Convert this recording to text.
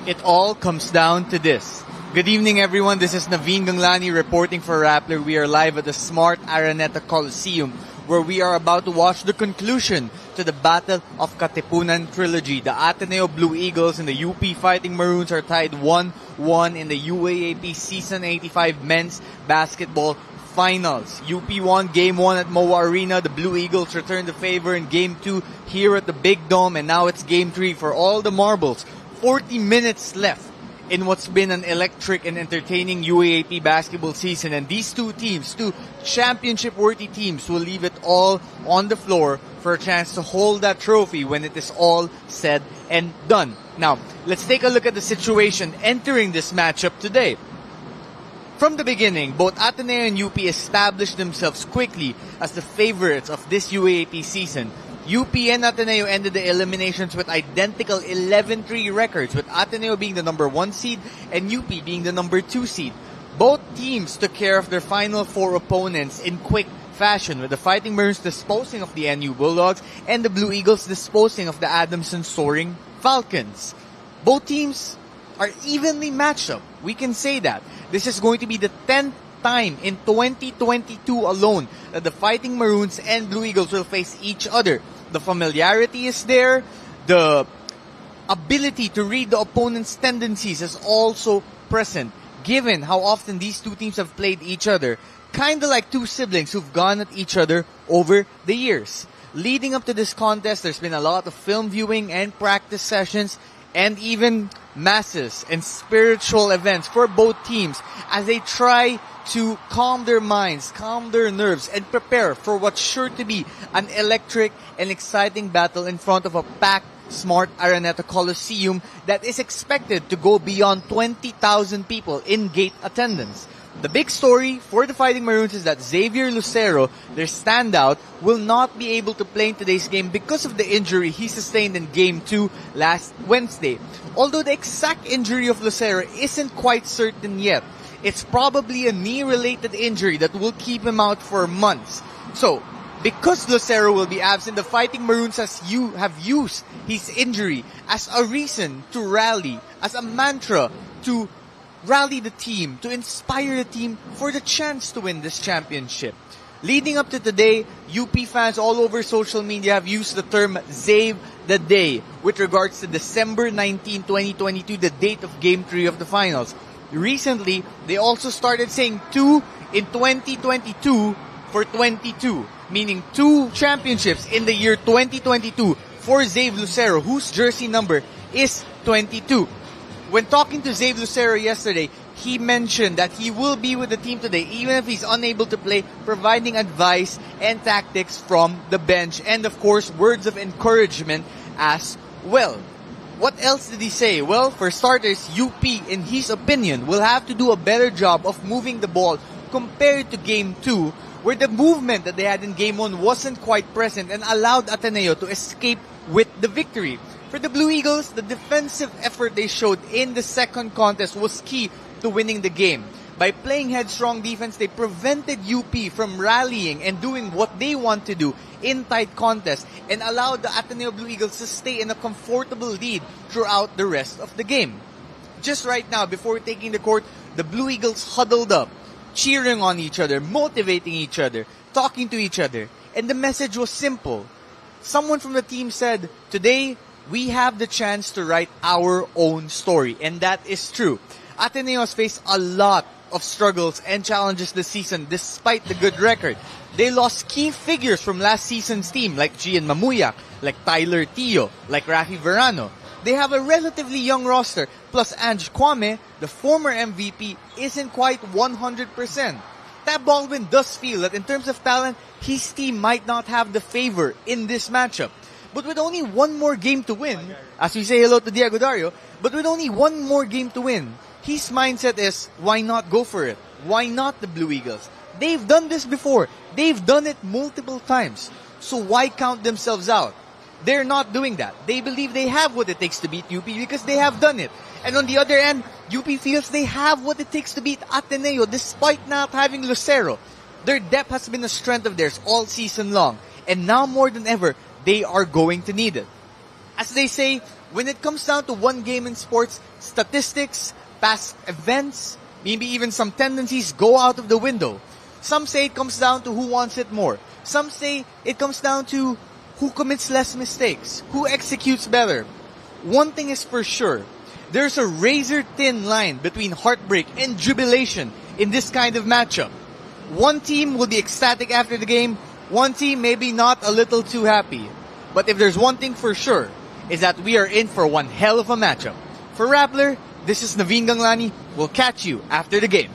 It all comes down to this. Good evening, everyone. This is Naveen Ganglani reporting for Rappler. We are live at the Smart Araneta Coliseum, where we are about to watch the conclusion to the Battle of Katipunan Trilogy. The Ateneo Blue Eagles and the UP Fighting Maroons are tied 1-1 in the UAAP Season 85 Men's Basketball Finals. UP won Game 1 at MOA Arena. The Blue Eagles returned the favor in Game 2 here at the Big Dome. And now it's Game 3 for all the marbles. 40 minutes left in what's been an electric and entertaining UAAP basketball season. And these two teams, two championship-worthy teams, will leave it all on the floor for a chance to hold that trophy when it is all said and done. Now, let's take a look at the situation entering this matchup today. From the beginning, both Ateneo and UP established themselves quickly as the favorites of this UAAP season. UP and Ateneo ended the eliminations with identical 11-3 records, with Ateneo being the number 1 seed and UP being the number 2 seed. Both teams took care of their final 4 opponents in quick fashion, with the Fighting Maroons disposing of the NU Bulldogs and the Blue Eagles disposing of the Adamson Soaring Falcons. Both teams are evenly matched up. We can say that. This is going to be the 10th time in 2022 alone that the Fighting Maroons and Blue Eagles will face each other. The familiarity is there. The ability to read the opponent's tendencies is also present, given how often these two teams have played each other. Kinda like two siblings who've gone at each other over the years. Leading up to this contest, there's been a lot of film viewing and practice sessions, and even masses and spiritual events for both teams as they try to calm their minds, calm their nerves, and prepare for what's sure to be an electric and exciting battle in front of a packed Smart Araneta Coliseum that is expected to go beyond 20,000 people in gate attendance. The big story for the Fighting Maroons is that Xavier Lucero, their standout, will not be able to play in today's game because of the injury he sustained in Game 2 last Wednesday. Although the exact injury of Lucero isn't quite certain yet, it's probably a knee-related injury that will keep him out for months. So, because Lucero will be absent, the Fighting Maroons have used his injury as a reason to rally, as a mantra to rally the team, to inspire the team for the chance to win this championship. Leading up to today, UP fans all over social media have used the term Save the Day with regards to December 19, 2022, the date of Game 3 of the finals. Recently, they also started saying 2 in 2022 for 22, meaning 2 championships in the year 2022 for Xavier Lucero, whose jersey number is 22. When talking to Xavier Lucero yesterday, he mentioned that he will be with the team today even if he's unable to play, providing advice and tactics from the bench and, of course, words of encouragement as well. What else did he say? Well, for starters, UP, in his opinion, will have to do a better job of moving the ball compared to Game 2, where the movement that they had in Game 1 wasn't quite present and allowed Ateneo to escape with the victory. For the Blue Eagles, the defensive effort they showed in the second contest was key to winning the game. By playing headstrong defense, they prevented UP from rallying and doing what they want to do in tight contests and allowed the Ateneo Blue Eagles to stay in a comfortable lead throughout the rest of the game. Just right now, before taking the court, the Blue Eagles huddled up, cheering on each other, motivating each other, talking to each other. And the message was simple. Someone from the team said, "Today, we have the chance to write our own story." And that is true. Ateneo has faced a lot of struggles and challenges this season despite the good record. They lost key figures from last season's team like Gian Mamuyak, like Tyler Tio, like Rafi Verano. They have a relatively young roster, plus Ange Kwame, the former MVP, isn't quite 100%. Tab Baldwin does feel that in terms of talent, his team might not have the favor in this matchup. But with only one more game to win, as we say hello to Diego Dario, but with only one more game to win, his mindset is, why not go for it? Why not the Blue Eagles? They've done this before. They've done it multiple times. So why count themselves out? They're not doing that. They believe they have what it takes to beat UP because they have done it. And on the other end, UP feels they have what it takes to beat Ateneo despite not having Lucero. Their depth has been a strength of theirs all season long. And now more than ever, they are going to need it. As they say, When it comes down to one game in sports, statistics, past events, maybe even some tendencies go out of the window. Some say it comes down to who wants it more. Some say it comes down to who commits less mistakes, who executes better. One thing is for sure, there's a razor-thin line between heartbreak and jubilation in this kind of matchup. One team will be ecstatic after the game, one team maybe not a little too happy. But if there's one thing for sure, is that we are in for one hell of a matchup. For Rappler, this is Naveen Ganglani. We'll catch you after the game.